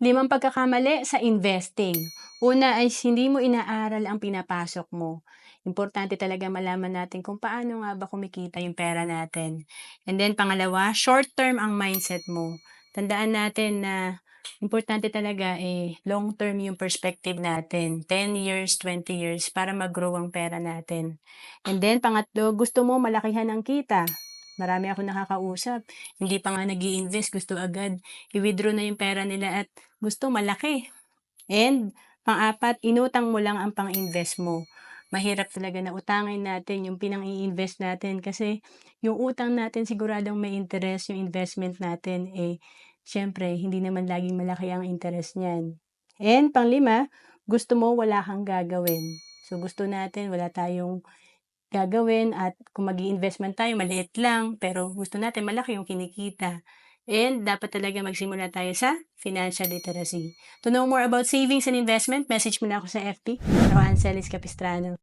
Limang pagkakamali sa investing. Una ay hindi mo inaaral ang pinapasok mo. Importante talaga malaman natin kung paano nga ba kumikita yung pera natin. And then pangalawa, short term ang mindset mo. Tandaan natin na importante talaga long term yung perspective natin. 10 years, 20 years para mag-grow ang pera natin. And then pangatlo, gusto mo malakihan ang kita. Marami ako nakakausap. Hindi pa nga nag-i-invest, gusto agad i-withdraw na yung pera nila at gusto malaki. And pang-apat, inutang mo lang ang pang-invest mo. Mahirap talaga na utangin natin yung pinang-i-invest natin kasi yung utang natin siguradong may interest, yung investment natin syempre hindi naman laging malaki ang interest niyan. And panglima, gusto mo wala kang gagawin. So gusto natin wala tayong gagawin at kung mag-i-investment tayo maliit lang pero gusto natin malaki yung kinikita. And dapat talaga magsimula tayo sa financial literacy. To know more about savings and investment, message mo na ako sa FB. Ako Ancelis Capistrano.